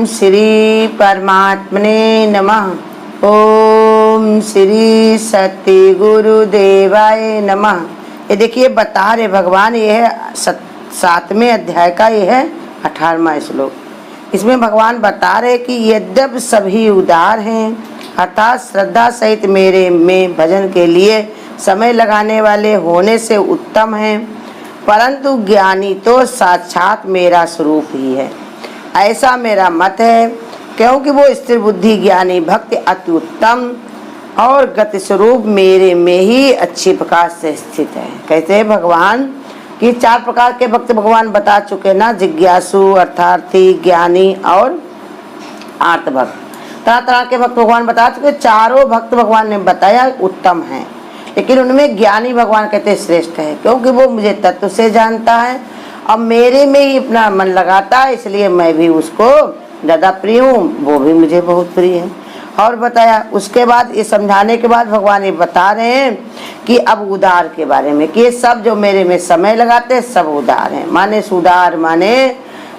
श्री परमात्मने नमः। ओम श्री सत्य गुरुदेवाय नमः। ये देखिए बता रहे भगवान, ये है 7वें अध्याय का, ये है 18वां श्लोक। इसमें भगवान बता रहे कि यद्यप सभी उदार हैं, अर्थात श्रद्धा सहित मेरे में भजन के लिए समय लगाने वाले होने से उत्तम हैं, परंतु ज्ञानी तो साक्षात मेरा स्वरूप ही है, ऐसा मेरा मत है। क्योंकि वो स्थिर बुद्धि ज्ञानी भक्ति अति उत्तम और गति स्वरूप मेरे में ही अच्छी प्रकार से स्थित है। कहते हैं भगवान कि 4 प्रकार के भक्त भगवान बता चुके ना, जिज्ञासु, अर्थार्थी, ज्ञानी और आर्त भक्त। तरह तरह के भक्त भगवान बता चुके। चारों भक्त भगवान ने बताया उत्तम हैं, लेकिन उनमें ज्ञानी भगवान कहते श्रेष्ठ है, क्योंकि वो मुझे तत्व से जानता है और मेरे में ही अपना मन लगाता है, इसलिए मैं भी उसको ज़्यादा प्रिय हूँ, वो भी मुझे बहुत प्रिय है। और बताया उसके बाद ये समझाने के बाद भगवान ये बता रहे हैं कि अब उदार के बारे में, कि ये सब जो मेरे में समय लगाते हैं सब उदार हैं। माने सुदार माने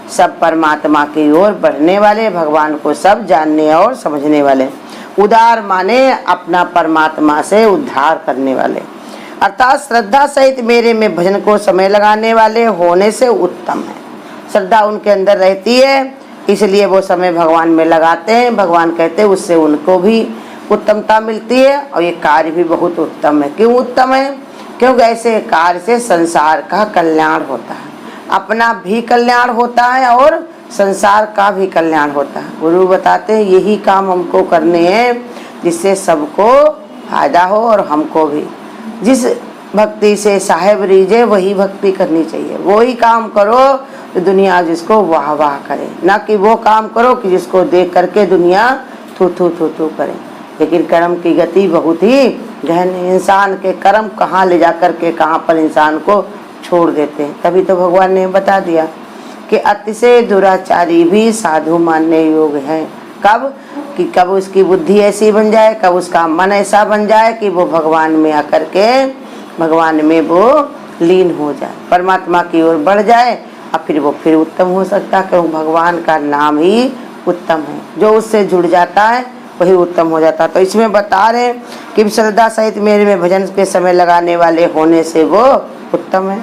सब परमात्मा की ओर बढ़ने वाले, भगवान को सब जानने और समझने वाले। उदार माने अपना परमात्मा से उद्धार करने वाले, अर्थात श्रद्धा सहित मेरे में भजन को समय लगाने वाले होने से उत्तम है। श्रद्धा उनके अंदर रहती है, इसलिए वो समय भगवान में लगाते हैं। भगवान कहते हैं उससे उनको भी उत्तमता मिलती है और ये कार्य भी बहुत उत्तम है। क्यों उत्तम है? क्योंकि ऐसे कार्य से संसार का कल्याण होता है, अपना भी कल्याण होता है और संसार का भी कल्याण होता है। गुरु बताते हैं यही काम हमको करने हैं जिससे सबको फायदा हो और हमको भी। जिस भक्ति से साहेब रीझे वही भक्ति करनी चाहिए, वही काम करो तो दुनिया जिसको वाह वाह करे, ना कि वो काम करो कि जिसको देख करके दुनिया थू थू थू थू करे। लेकिन कर्म की गति बहुत ही गहन है, इंसान के कर्म कहाँ ले जा करके कहाँ पर इंसान को छोड़ देते हैं। तभी तो भगवान ने बता दिया कि अतिशय दुराचारी भी साधु मानने योग्य है। कब? कि कब उसकी बुद्धि ऐसी बन जाए, कब उसका मन ऐसा बन जाए कि वो भगवान में आकर के भगवान में वो लीन हो जाए, परमात्मा की ओर बढ़ जाए, और फिर वो फिर उत्तम हो सकता है। क्योंकि भगवान का नाम ही उत्तम है, जो उससे जुड़ जाता है वही उत्तम हो जाता है। तो इसमें बता रहे हैं कि श्रद्धा सहित मेरे में भजन के समय लगाने वाले होने से वो उत्तम है,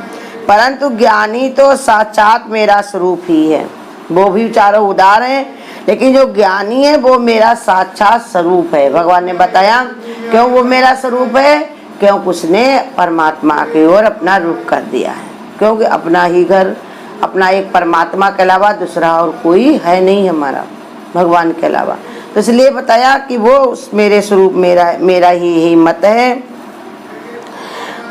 परंतु ज्ञानी तो साक्षात मेरा स्वरूप ही है। वो भी चारों उदार हैं, लेकिन जो ज्ञानी है वो मेरा साक्षात स्वरूप है। भगवान ने बताया क्यों वो मेरा स्वरूप है, क्योंकि उसने परमात्मा की ओर अपना रुख कर दिया है। क्योंकि अपना ही घर, अपना एक परमात्मा के अलावा दूसरा और कोई है नहीं हमारा, भगवान के अलावा। तो इसलिए बताया कि वो मेरे स्वरूप मेरा ही मत है।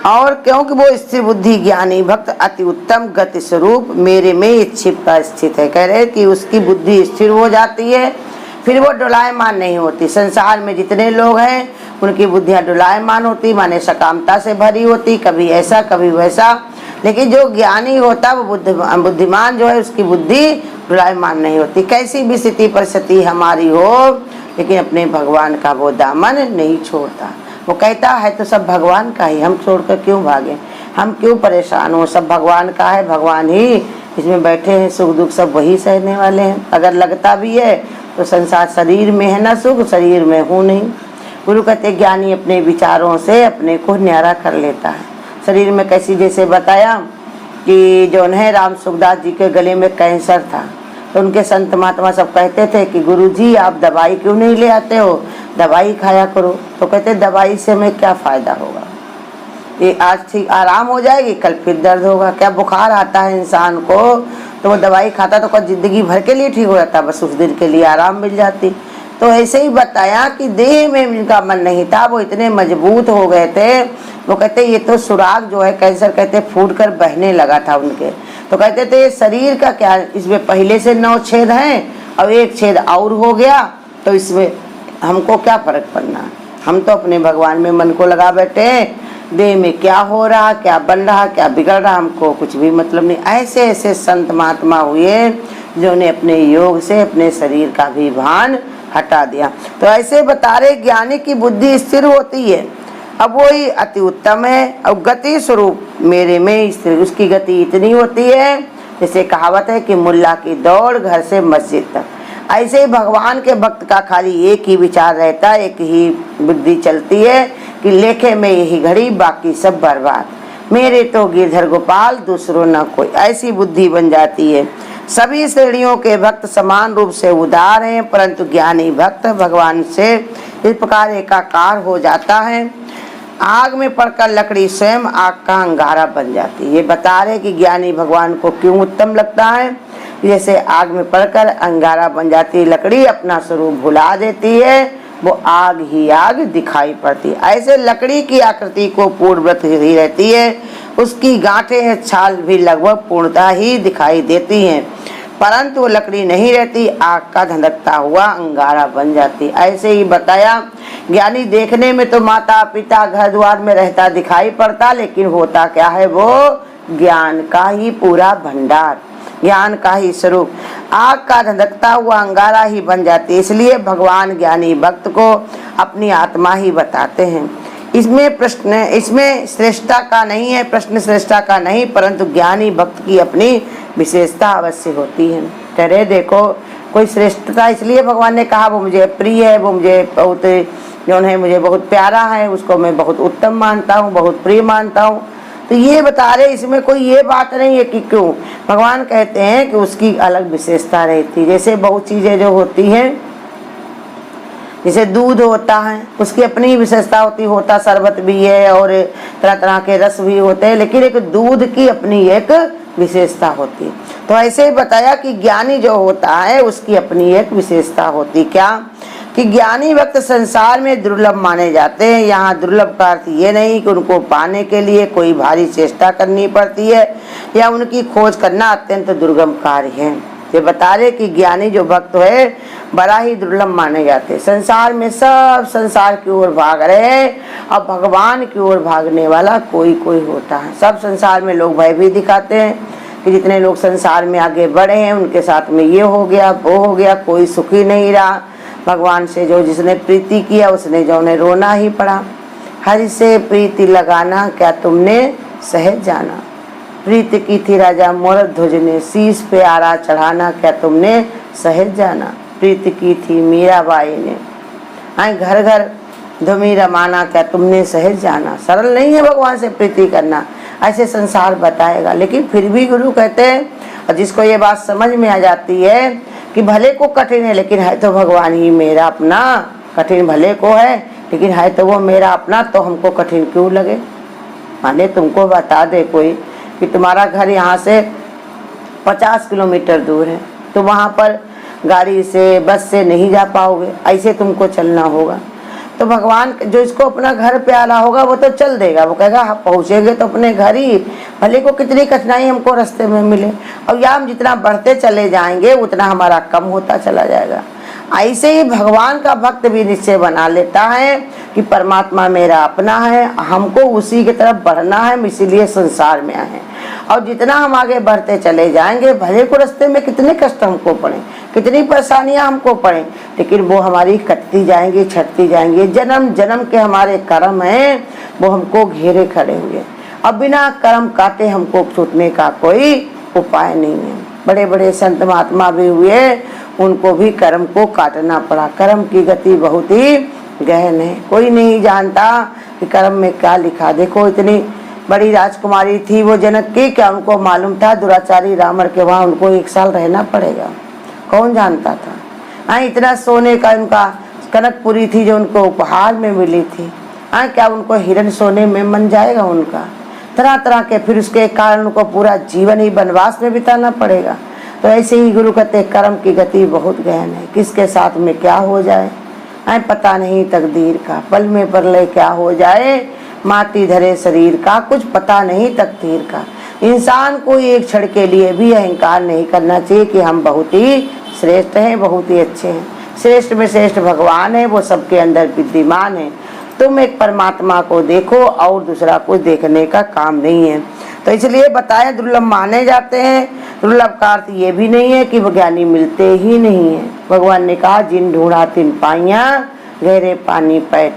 और क्योंकि वो स्थिर बुद्धि ज्ञानी भक्त अति उत्तम गति स्वरूप मेरे में इच्छिता स्थित है। कह रहे कि उसकी बुद्धि स्थिर हो जाती है, फिर वो डोलायमान नहीं होती। संसार में जितने लोग हैं उनकी बुद्धियाँ डोलायमान होती, माने सकामता से भरी होती, कभी ऐसा कभी वैसा। लेकिन जो ज्ञानी होता वो बुद्धिमान जो है उसकी बुद्धि डोलायमान नहीं होती। कैसी भी स्थिति परिस्थिति हमारी हो, लेकिन अपने भगवान का वो दामन नहीं छोड़ता। वो कहता है तो सब भगवान का ही, हम छोड़कर क्यों भागे, हम क्यों परेशान हो, सब भगवान का है, भगवान ही इसमें बैठे हैं, सुख दुख सब वही सहने वाले हैं। अगर लगता भी है तो संसार शरीर में है ना सुख, शरीर में हूँ नहीं। गुरु कहते ज्ञानी अपने विचारों से अपने को न्यारा कर लेता है। शरीर में कैसी, जैसे बताया कि जो है राम सुखदास जी के गले में कैंसर था, तो उनके संत महात्मा सब कहते थे कि गुरुजी आप दवाई क्यों नहीं ले आते हो, दवाई खाया करो। तो कहते दवाई से हमें क्या फ़ायदा होगा, ये आज ठीक आराम हो जाएगी, कल फिर दर्द होगा। क्या बुखार आता है इंसान को तो वो दवाई खाता तो ज़िंदगी भर के लिए ठीक हो जाता, बस उस दिन के लिए आराम मिल जाती। तो ऐसे ही बताया कि देह में इनका मन नहीं था, वो इतने मजबूत हो गए थे। वो कहते ये तो सुराग जो है कैंसर कहते फूट कर बहने लगा था उनके। तो कहते थे शरीर का क्या, इसमें पहले से 9 छेद हैं और एक छेद और हो गया, तो इसमें हमको क्या फर्क पड़ना, हम तो अपने भगवान में मन को लगा बैठे हैं। देह में क्या हो रहा, क्या बन रहा, क्या बिगड़ रहा, हमको कुछ भी मतलब नहीं। ऐसे ऐसे संत महात्मा हुए जो ने अपने योग से अपने शरीर का भी भान हटा दिया। तो ऐसे बता रहे ज्ञानी की बुद्धि स्थिर होती है, अब वही अति उत्तम है। और गति स्वरूप मेरे में स्थिर, उसकी गति इतनी होती है जैसे कहावत है कि मुल्ला की दौड़ घर से मस्जिद तक। ऐसे ही भगवान के भक्त का खाली एक ही विचार रहता है, एक ही बुद्धि चलती है कि लेखे में यही घड़ी, बाकी सब बर्बाद, मेरे तो गिरधर गोपाल दूसरों न कोई, ऐसी बुद्धि बन जाती है। सभी श्रेणियों के भक्त समान रूप से उदार हैं, परंतु ज्ञानी भक्त भगवान से इस प्रकार एकाकार हो जाता है। आग में पड़कर लकड़ी स्वयं आग का अंगारा बन जाती है। ये बता रहे कि ज्ञानी भगवान को क्यों उत्तम लगता है। जैसे आग में पड़कर अंगारा बन जाती है लकड़ी, अपना स्वरूप भुला देती है, वो आग ही आग दिखाई पड़ती है। ऐसे लकड़ी की आकृति को पूर्णवत ही रहती है, उसकी गांठें छाल भी लगभग पूर्णता ही दिखाई देती हैं, परंतु वो लकड़ी नहीं रहती, आग का धधकता हुआ अंगारा बन जाती। ऐसे ही बताया ज्ञानी देखने में तो माता पिता घर द्वार में रहता दिखाई पड़ता, लेकिन होता क्या है, वो ज्ञान का ही पूरा भंडार, ज्ञान का ही स्वरूप, आग का धधकता हुआ अंगारा ही बन जाती है। इसलिए भगवान ज्ञानी भक्त को अपनी आत्मा ही बताते हैं। इसमें श्रेष्ठता का नहीं है, प्रश्न श्रेष्ठता का नहीं, परंतु ज्ञानी भक्त की अपनी विशेषता अवश्य होती है। करे देखो कोई श्रेष्ठता, इसलिए भगवान ने कहा वो मुझे प्रिय है, वो मुझे बहुत जो है मुझे बहुत प्यारा है, उसको मैं बहुत उत्तम मानता हूँ, बहुत प्रिय मानता हूँ। तो ये बता रहे इसमें कोई ये बात नहीं है कि क्यों, भगवान कहते हैं कि उसकी अलग विशेषता रहती है। जैसे बहुत चीजें जो होती हैं, जैसे दूध होता है उसकी अपनी विशेषता होती, होता शरबत भी है और तरह तरह के रस भी होते हैं, लेकिन एक दूध की अपनी एक विशेषता होती है। तो ऐसे ही बताया कि ज्ञानी जो होता है उसकी अपनी एक विशेषता होती, क्या कि ज्ञानी भक्त संसार में दुर्लभ माने जाते हैं। यहाँ दुर्लभ का अर्थ ये नहीं कि उनको पाने के लिए कोई भारी चेष्टा करनी पड़ती है या उनकी खोज करना अत्यंत दुर्गम कार्य है। ये बता रहे कि ज्ञानी जो भक्त है बड़ा ही दुर्लभ माने जाते हैं। संसार में सब संसार की ओर भाग रहे हैं, अब भगवान की ओर भागने वाला कोई कोई होता है। सब संसार में लोग भय भी दिखाते हैं कि जितने लोग संसार में आगे बढ़े हैं उनके साथ में ये हो गया वो हो गया, कोई सुखी नहीं रहा। भगवान से जो जिसने प्रीति किया उसने जो उन्हें रोना ही पड़ा। हरि से प्रीति लगाना क्या तुमने सहज जाना, प्रीत की थी राजा मोर ध्वज ने, शीश पे आरा चढ़ाना क्या तुमने सहज जाना, प्रीत की थी मीराबाई ने, आए घर घर धूमी रमाना क्या तुमने सहज जाना। सरल नहीं है भगवान से प्रीति करना, ऐसे संसार बताएगा। लेकिन फिर भी गुरु कहते हैं, और जिसको ये बात समझ में आ जाती है कि भले को कठिन है लेकिन है तो भगवान ही मेरा अपना, कठिन भले को है लेकिन है तो वो मेरा अपना, तो हमको कठिन क्यों लगे। माने तुमको बता दे कोई कि तुम्हारा घर यहाँ से 50 किलोमीटर दूर है, तो वहाँ पर गाड़ी से बस से नहीं जा पाओगे, ऐसे तुमको चलना होगा। तो भगवान जो इसको अपना घर प्यारा होगा वो तो चल देगा, वो कहेगा हम पहुँचेंगे तो अपने घर ही, भले को कितनी कठिनाई हमको रास्ते में मिले, और या हम जितना बढ़ते चले जाएंगे उतना हमारा कम होता चला जाएगा। ऐसे ही भगवान का भक्त भी निश्चय बना लेता है कि परमात्मा मेरा अपना है, हमको उसी की तरफ बढ़ना है, इसीलिए संसार में आए। और जितना हम आगे बढ़ते चले जाएंगे, भले को रास्ते में कितने कष्ट हमको पड़े, कितनी परेशानियां हमको पड़े, लेकिन वो हमारी कटती जाएंगी, छटती जाएंगी। जन्म जन्म के हमारे कर्म हैं वो हमको घेरे खड़े हुए, अब बिना कर्म काटे हमको छूटने का कोई उपाय नहीं है। बड़े बड़े संत महात्मा भी हुए, उनको भी कर्म को काटना पड़ा। कर्म की गति बहुत ही गहन है, कोई नहीं जानता कि कर्म में क्या लिखा। देखो इतनी बड़ी राजकुमारी थी वो जनक की, क्या उनको मालूम था दुराचारी रावण के वहाँ उनको 1 साल रहना पड़ेगा, कौन जानता था। हाँ, इतना सोने का उनका कनकपुरी थी जो उनको उपहार में मिली थी। हाँ, क्या उनको हिरण सोने में मन जाएगा उनका, तरह तरह के, फिर उसके कारण उनको पूरा जीवन ही वनवास में बिताना पड़ेगा। तो ऐसे ही गुरु कहते कर्म की गति बहुत गहन है, किसके साथ में क्या हो जाए पता नहीं तकदीर का, पल में परलय क्या हो जाए, माटी धरे शरीर का कुछ पता नहीं तकदीर का। इंसान को एक क्षण के लिए भी अहंकार नहीं करना चाहिए कि हम बहुत ही श्रेष्ठ हैं, बहुत ही अच्छे हैं। श्रेष्ठ में श्रेष्ठ भगवान है, वो सबके अंदर विद्यमान है। तुम एक परमात्मा को देखो और दूसरा कुछ देखने का काम नहीं है। तो इसलिए बताया दुर्लभ माने जाते हैं। दुर्लभ का अर्थ ये भी नहीं है कि वो ज्ञानी मिलते ही नहीं है। भगवान ने कहा जिन ढूंढा तिन पाइया, गहरे पानी पैठ,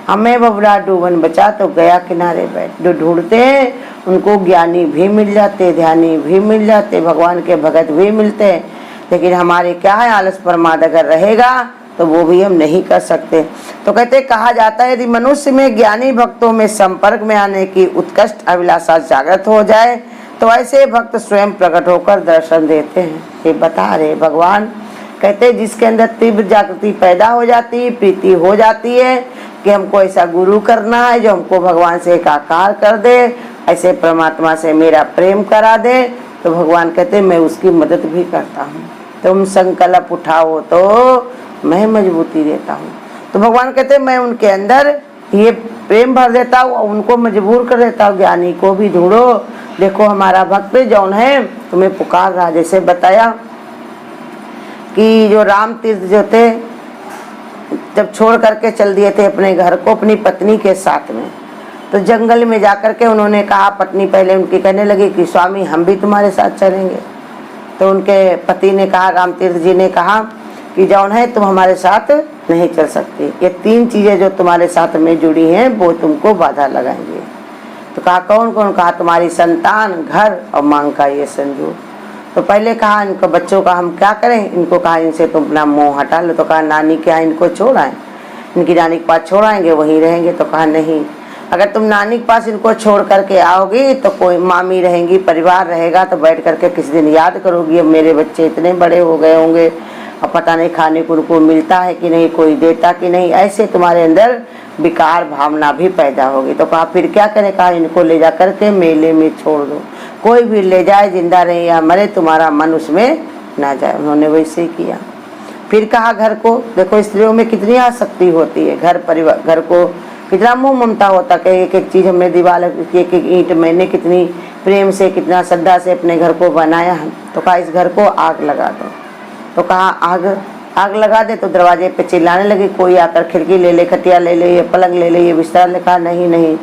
हमें बबरा डूबन बचा तो गया किनारे बैठ। जो ढूंढते हैं उनको ज्ञानी भी मिल जाते, ध्यानी भी मिल जाते, भगवान के भगत भी मिलते हैं। लेकिन हमारे क्या है, आलस प्रमाद अगर रहेगा तो वो भी हम नहीं कर सकते। तो कहते कहा जाता है यदि मनुष्य में ज्ञानी भक्तों में संपर्क में आने की उत्कृष्ट अभिलाषा जागृत हो जाए तो ऐसे भक्त स्वयं प्रकट होकर दर्शन देते हैं। ये बता रहे भगवान, कहते जिसके अंदर तीव्र जागृति पैदा हो जाती है, प्रीति हो जाती है कि हमको ऐसा गुरु करना है जो हमको भगवान से एकाकार कर दे, ऐसे परमात्मा से मेरा प्रेम करा दे, तो भगवान कहते मैं उसकी मदद भी करता हूँ। तुम संकल्प उठाओ तो मैं मजबूती देता हूँ। तो भगवान कहते मैं उनके अंदर ये प्रेम भर देता हूँ, उनको मजबूर कर देता हूँ। ज्ञानी को भी ढूंढो, देखो हमारा भक्त जौन है तुम्हें पुकार रहा। जैसे बताया कि जो राम तीर्थ जो थे जब छोड़ करके चल दिए थे अपने घर को अपनी पत्नी के साथ में, तो जंगल में जाकर के उन्होंने कहा, पत्नी पहले उनकी कहने लगी कि स्वामी हम भी तुम्हारे साथ चलेंगे। तो उनके पति ने कहा, राम तीर्थ जी ने कहा कि जौन है तुम हमारे साथ नहीं चल सकती, ये 3 चीजें जो तुम्हारे साथ में जुड़ी हैं वो तुमको बाधा लगाएंगे। तो कहा कौन कौन? कहा तुम्हारी संतान, घर और मांग का ये संजोग। तो पहले कहा इनको बच्चों का हम क्या करें? इनको कहा इनसे तुम अपना मोह हटा लो। तो कहा नानी क्या इनको छोड़ाएं? इनकी नानी के पास छोड़ाएंगे वहीं रहेंगे? तो कहा नहीं, अगर तुम नानी के पास इनको छोड़ करके आओगी तो कोई मामी रहेंगी, परिवार रहेगा, तो बैठ करके किसी दिन याद करोगी अब मेरे बच्चे इतने बड़े हो गए होंगे, अब पता नहीं खाने को उनको मिलता है कि नहीं, कोई देता कि नहीं, ऐसे तुम्हारे अंदर विकार भावना भी पैदा होगी। तो कहा फिर क्या करें? कहा इनको ले जा करके मेले में छोड़ दो, कोई भी ले जाए, जिंदा रहे या मरे, तुम्हारा मन उसमें ना जाए। उन्होंने वैसे ही किया। फिर कहा घर को, देखो स्त्रियों में कितनी आसक्ति होती है, घर परिवार, घर को कितना मोह ममता होता है। एक एक चीज हमने दीवार, एक एक ईंट मैंने कितनी प्रेम से, कितना श्रद्धा से अपने घर को बनाया है। तो कहा इस घर को आग लगा दो। तो कहा आग लगा दे। तो दरवाजे पे चिल्लाने लगी, कोई आकर खिड़की ले ले, खटिया ले ले, ये पलंग ले ले, ये बिस्तर ले। कहा नहीं नहीं,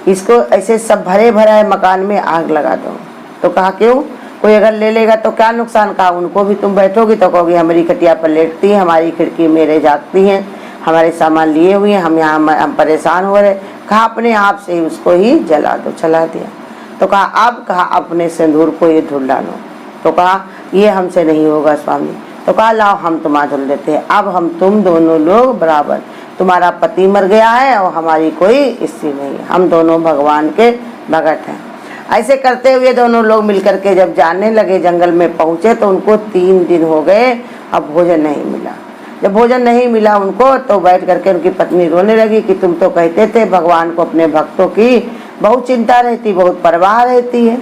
इसको ऐसे सब भरे भरा है मकान में आग लगा दो। तो कहा क्यों? कोई अगर ले लेगा तो क्या नुकसान? कहा उनको भी तुम बैठोगी तो कहोगी हमारी खटिया पर लेटती है, हमारी खिड़की मेरे जागती हैं, हमारे सामान लिए हुए हैं, हम परेशान हो रहे। कहा अपने आप से ही उसको ही जला दो। चला दिया। तो कहा अब कहा अपने सिंदूर को ये धुल डालो। तो कहा ये हमसे नहीं होगा स्वामी। तो कहा लाओ हम तुम्हारा धुल देते हैं, अब हम तुम दोनों लोग बराबर, तुम्हारा पति मर गया है और हमारी कोई स्त्री नहीं है, हम दोनों भगवान के भगत हैं। ऐसे करते हुए दोनों लोग मिलकर के जब जाने लगे, जंगल में पहुंचे तो उनको 3 दिन हो गए, अब भोजन नहीं मिला। जब भोजन नहीं मिला उनको तो बैठ करके उनकी पत्नी रोने लगी कि तुम तो कहते थे भगवान को अपने भक्तों की बहुत चिंता रहती, बहुत परवाह रहती है,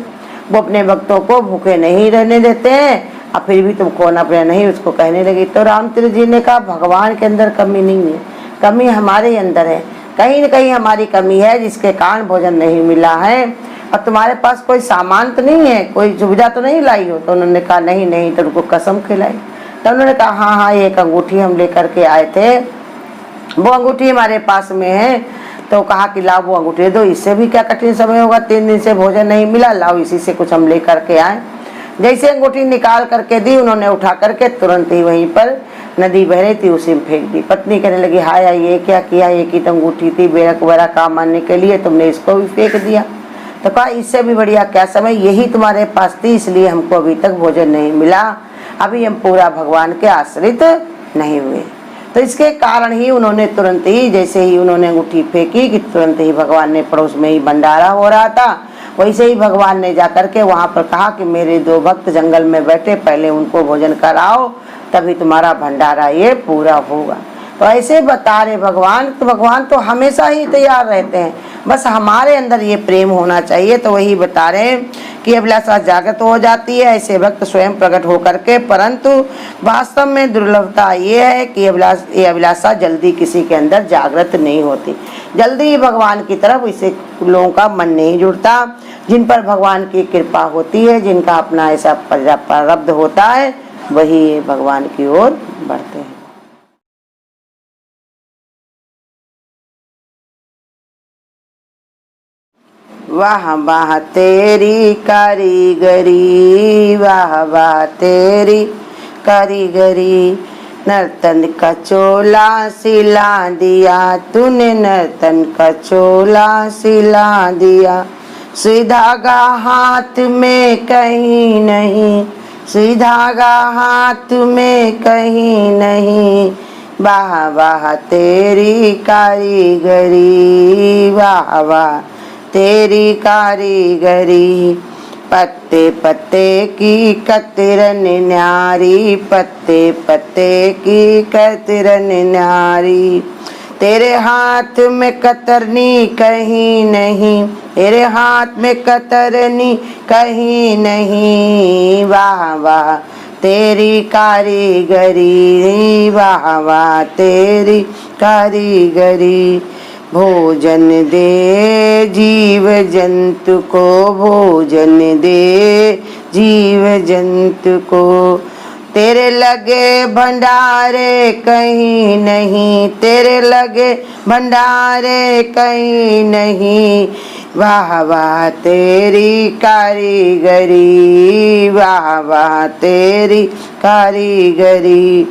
वो अपने भक्तों को भूखे नहीं रहने देते हैं, और फिर भी तुम खोना अपना नहीं। उसको कहने लगी। तो रामतीर्थ जी ने कहा भगवान के अंदर कमी नहीं है, कमी हमारे अंदर है, कहीं न कहीं हमारी कमी है जिसके कारण भोजन नहीं मिला है। और तुम्हारे पास कोई सामान तो नहीं है, कोई सुविधा तो नहीं लाई हो? तो उन्होंने कहा नहीं नहीं। तो उनको कसम खिलाई। तो उन्होंने कहा हाँ हाँ, एक अंगूठी हम लेकर के आए थे, वो अंगूठी हमारे पास में है। तो कहा कि लाओ वो अंगूठी दो, इससे भी क्या कठिन समय होगा, 3 दिन से भोजन नहीं मिला, लाओ इसी से कुछ हम लेकर के आए। जैसे अंगूठी निकाल करके दी, उन्होंने उठा करके तुरंत ही वहीं पर नदी बह रही थी उसी में फेंक दी। पत्नी कहने लगी हाय ये क्या किया, ये की तो अंगूठी थी बेरक वगैरह काम आने के लिए, तुमने इसको भी फेंक दिया। तो कहा इससे भी बढ़िया क्या समय, यही तुम्हारे पास थी, इसलिए हमको अभी तक भोजन नहीं मिला, अभी हम पूरा भगवान के आश्रित नहीं हुए। तो इसके कारण ही उन्होंने तुरंत ही, जैसे ही उन्होंने अंगूठी फेंकी कि तुरंत ही भगवान ने, पड़ोस में ही भंडारा हो रहा था, वैसे ही भगवान ने जाकर के वहां पर कहा कि मेरे 2 भक्त जंगल में बैठे, पहले उनको भोजन कराओ, तभी तुम्हारा भंडारा ये पूरा होगा। तो ऐसे बता रहे भगवान। तो भगवान तो हमेशा ही तैयार रहते हैं, बस हमारे अंदर ये प्रेम होना चाहिए। तो वही बता रहे कि अभिलाषा जागृत हो जाती है, ऐसे भक्त स्वयं प्रकट होकर के, परंतु वास्तव में दुर्लभता ये है कि ये अभिलाषा जल्दी किसी के अंदर जागृत नहीं होती, जल्दी ही भगवान की तरफ इसे लोगों का मन नहीं जुड़ता। जिन पर भगवान की कृपा होती है, जिनका अपना ऐसा प्रारब्ध होता है, वही भगवान की ओर बढ़ते हैं। वाह वाह तेरी कारीगरी, वाह वाह तेरी कारीगरी, नर्तन का चोला सिला दिया तूने, नर्तन का चोला सिला दिया, सुई धागा हाथ में कहीं नहीं, सुई धागा हाथ में कहीं नहीं, वाह वाह तेरी कारीगरी, वाह वाह तेरी कारीगरी। पत्ते पत्ते की कतरन न्यारी, पत्ते पत्ते की कतरन न्यारी। तेरे हाथ में कतरनी कहीं नहीं, तेरे हाथ में कतरनी कहीं नहीं, वाह वाह तेरी कारीगरी, वाह वाह तेरी कारीगरी। भोजन दे जीव जंतु को, भोजन दे जीव जंतु को। तेरे लगे भंडारे कहीं नहीं, तेरे लगे भंडारे कहीं नहीं, वाह वाह तेरी कारीगरी, वाह वाह तेरी कारीगरी।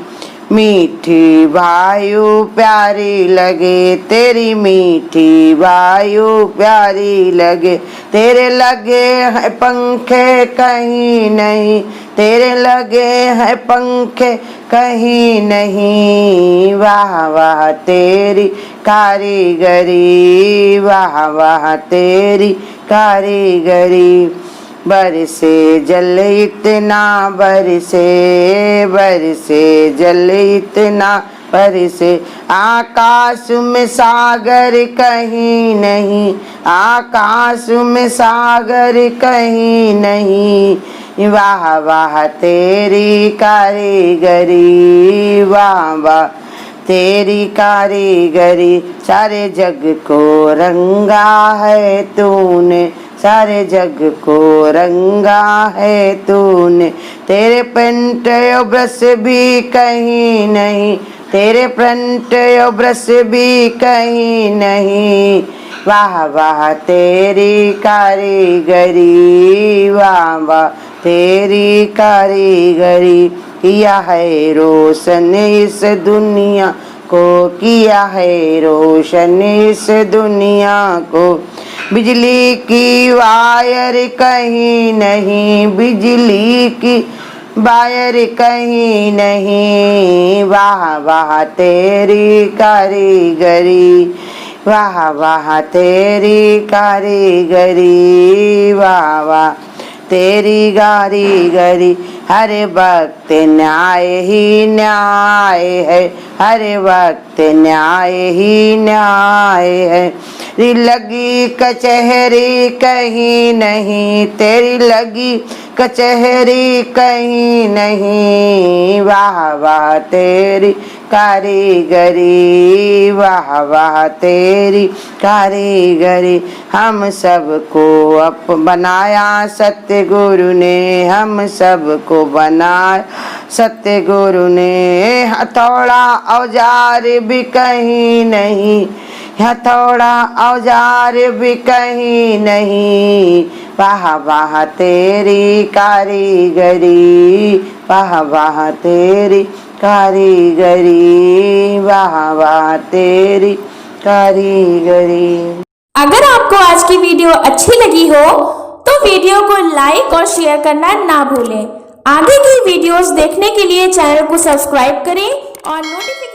मीठी वायु प्यारी लगे, तेरी मीठी वायु प्यारी लगे। तेरे लगे हैं पंखे कहीं नहीं, तेरे लगे हैं पंखे कहीं नहीं, वाह वाह तेरी कारीगरी, वाह वाह तेरी कारीगरी। बरसे जल इतना बरसे, बरसे जल इतना बरसे। आकाश में सागर कहीं नहीं, आकाश में सागर कहीं नहीं, वाह वाह तेरी कारीगरी, वाह वाह तेरी कारीगरी। सारे जग को रंगा है तूने, सारे जग को रंगा है तूने। तेरे पंट ब्रश भी कहीं नहीं, तेरे पंट ब्रश भी कहीं नहीं, वाह वाह तेरी कारीगरी, वाह वाह तेरी कारीगरी। किया है रोशन इस दुनिया को, किया है रोशन इस दुनिया को। बिजली की वायर कहीं नहीं, बिजली की वायर कहीं नहीं, वाह वाह तेरी कारीगरी, वाह वाह तेरी कारीगरी, वाह वाह तेरी कारीगरी। हर वक्त न्याय ही न्याय है, हर वक्त न्याय ही न्याय है। तेरी लगी कचहरी कहीं नहीं, तेरी लगी कचहरी कहीं नहीं, वाह वाह तेरी कारीगरी, वाह वाह तेरी कारीगरी। हम सबको बनाया सतगुरु ने, हम सबको बनाया सतगुरु ने। हथौड़ा औजार भी कहीं नहीं, हथौड़ा औजार भी कहीं नहीं, वाह वाह तेरी कारीगरी, वाह वाह तेरी कारीगरी, वाह वाह तेरी कारीगरी। अगर आपको आज की वीडियो अच्छी लगी हो तो वीडियो को लाइक और शेयर करना ना भूलें। आगे की वीडियोस देखने के लिए चैनल को सब्सक्राइब करें और नोटिफिकेशन